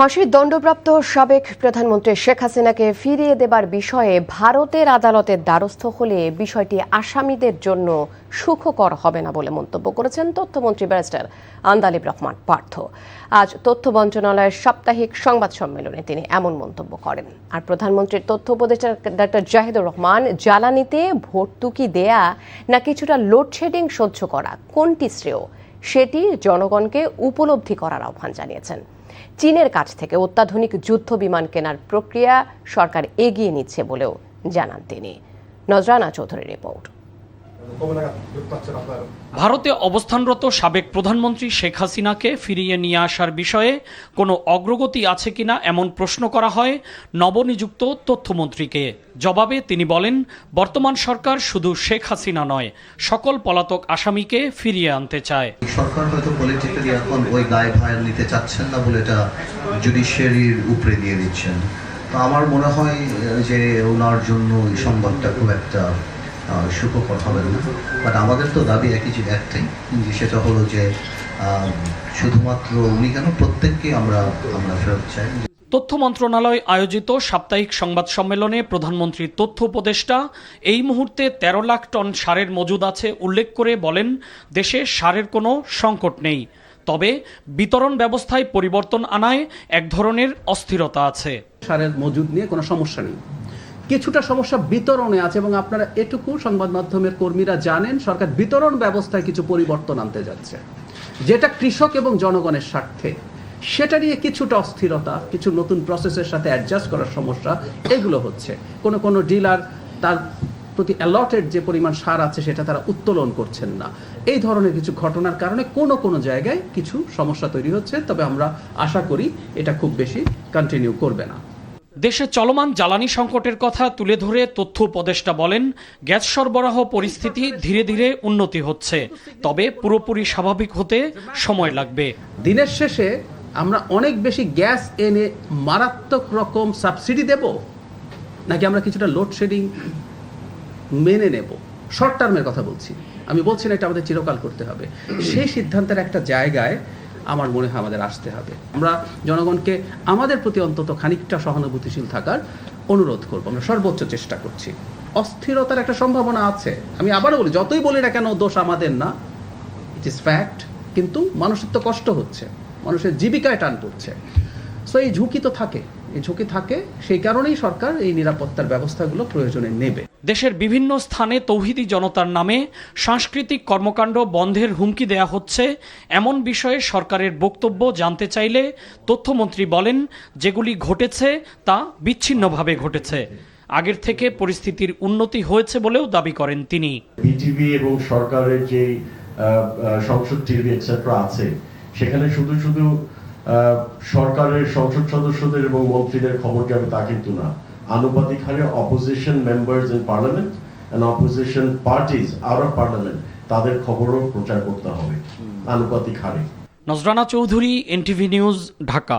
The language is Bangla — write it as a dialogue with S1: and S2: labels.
S1: ফাঁসির দণ্ডপ্রাপ্ত সাবেক প্রধানমন্ত্রী শেখ হাসিনাকে ফিরিয়ে দেবার বিষয়ে ভারতের আদালতের দ্বারস্থ হলে বিষয়টি আসামিদের জন্য সুখকর হবে না বলে মন্তব্য করেছেন তথ্যমন্ত্রী ব্যারিস্টার আন্দালিব রহমান পার্থ। আজ তথ্য মন্ত্রণালয়ের সাপ্তাহিক সংবাদ সম্মেলনে তিনি এমন মন্তব্য করেন। আর প্রধানমন্ত্রীর তথ্য উপদেষ্টা ডক্টর জাহিদুর রহমান জ্বালানিতে ভর্তুকি দেয়া না কিছুটা লোডশেডিং সহ্য করা কোনটি শ্রেয় সেটি জনগণকে উপলব্ধি করার আহ্বান জানিয়েছেন। চীনের কাছ থেকে অত্যাধুনিক যুদ্ধ বিমান কেনার প্রক্রিয়া সরকার এগিয়ে নিচ্ছে বলেও জানান তিনি। নজরানা চৌধুরীর রিপোর্ট।
S2: ভারতে অবস্থানরত সাবেক প্রধানমন্ত্রী শেখ হাসিনাকে ফিরিয়ে নিয়ে আসার বিষয়ে কোনো অগ্রগতি আছে কিনা এমন প্রশ্ন করা হয় নবনিযুক্ত তথ্যমন্ত্রীকে। জবাবে তিনি বলেন, বর্তমান সরকার শুধু শেখ হাসিনা নয়, সকল পলাতক আসামিকে ফিরিয়ে আনতে চায়।
S3: সরকার হয়তো পলিটিক্যালি এখন ওই দায়ভার নিতে চাচ্ছেন না বলে এটা জুডিশিয়ারির উপরে দিয়ে দিচ্ছেন। তো আমার মনে হয় যে ওনার জন্য এই সংবাদটা খুব একটা সুখকর হবে না। বাট আমাদের তো দাবি একটাই, সেটা হলো যে শুধুমাত্র উনি কেন, প্রত্যেককে আমরা ফেরত চাই।
S2: তথ্য মন্ত্রণালয় আয়োজিত সাপ্তাহিক সংবাদ সম্মেলনে প্রধানমন্ত্রীর তথ্য উপদেষ্টা এই মুহূর্তে 13 লাখ টন সারের মজুদ আছে উল্লেখ করে বলেন, দেশে সারের কোনো সংকট নেই, তবে বিতরণ ব্যবস্থায় পরিবর্তন আনায় এক ধরনের অস্থিরতা আছে।
S4: সারের মজুদ নিয়ে কোনো সমস্যা নেই, কিছুটা সমস্যা বিতরণে আছে এবং আপনারা এটুকু সংবাদ মাধ্যমের কর্মীরা জানেন, সরকার বিতরণ ব্যবস্থায় কিছু পরিবর্তন আনতে যাচ্ছে যেটা কৃষক এবং জনগণের স্বার্থে। সেটা নিয়ে কিছুটা অস্থিরতা, কিছু নতুন প্রসেসের সাথে অ্যাডজাস্ট করার সমস্যা, এগুলো হচ্ছে। কোনো ডিলার তার প্রতি অ্যালটেড যে পরিমাণ সার আছে সেটা তারা উত্তোলন করছেন না। এই ধরনের কিছু ঘটনার কারণে কোনো জায়গায় কিছু সমস্যা তৈরি হচ্ছে, তবে আমরা আশা করি এটা খুব বেশি কন্টিনিউ করবে না।
S2: দেশে চলমান জ্বালানি সংকটের কথা তুলে ধরে তথ্য উপদেষ্টা বলেন, গ্যাস সরবরাহ পরিস্থিতি ধীরে ধীরে উন্নতি হচ্ছে, তবে পুরোপুরি স্বাভাবিক হতে সময় লাগবে।
S4: দিনের শেষে আমরা অনেক বেশি গ্যাস এনে মারাত্মক রকম সাবসিডি দেব, নাকি আমরা কিছুটা লোডশেডিং মেনে নেব? শর্ট টার্মের কথা বলছি, আমি বলছি না এটা আমাদের চিরকাল করতে হবে। সেই সিদ্ধান্তের একটা জায়গায় আমার মনে হয় আমাদের আসতে হবে। আমরা জনগণকে আমাদের প্রতি অন্তত খানিকটা সহানুভূতিশীল থাকার অনুরোধ করব। আমরা সর্বোচ্চ চেষ্টা করছি। অস্থিরতার একটা সম্ভাবনা আছে, আমি আবারও বলি, যতই বলি না কেন দোষ আমাদের না, ইট ইজ ফ্যাক্ট। কিন্তু মানুষের তো কষ্ট হচ্ছে, মানুষের জীবিকায় টান পড়ছে। সো এই ঝুঁকি তো থাকে, এই ঝুঁকি থাকে, সেই কারণেই সরকার এই নিরাপত্তার ব্যবস্থাগুলো প্রয়োজনে নেবে।
S2: দেশের বিভিন্ন স্থানে তৌহিদি জনতার নামে সাংস্কৃতিক কর্মকাণ্ড বন্ধের হুমকি দেয়া হচ্ছে এমন বিষয়ে সরকারের বক্তব্য জানতে চাইলে তথ্যমন্ত্রী বলেন, যেগুলি ঘটেছে তা বিচ্ছিন্নভাবে ঘটেছে, আগের থেকে পরিস্থিতির উন্নতি হয়েছে বলেও দাবি করেন তিনি।
S5: বিটিভি এবং সরকারের যে সংসদ টিভি এটসেট্রা আছে, সেখানে শুধু সরকারের সংসদ সদস্যদের এবং মন্ত্রীদের খবর যাবে তা কিন্তু না। আনুপাতিক হারে opposition members in parliament and opposition parties out of parliament, তাদের খবরও প্রচার করতে হবে আনুপাতিক হারে।
S2: Nazrana Chowdhury, NTV news, Dhaka.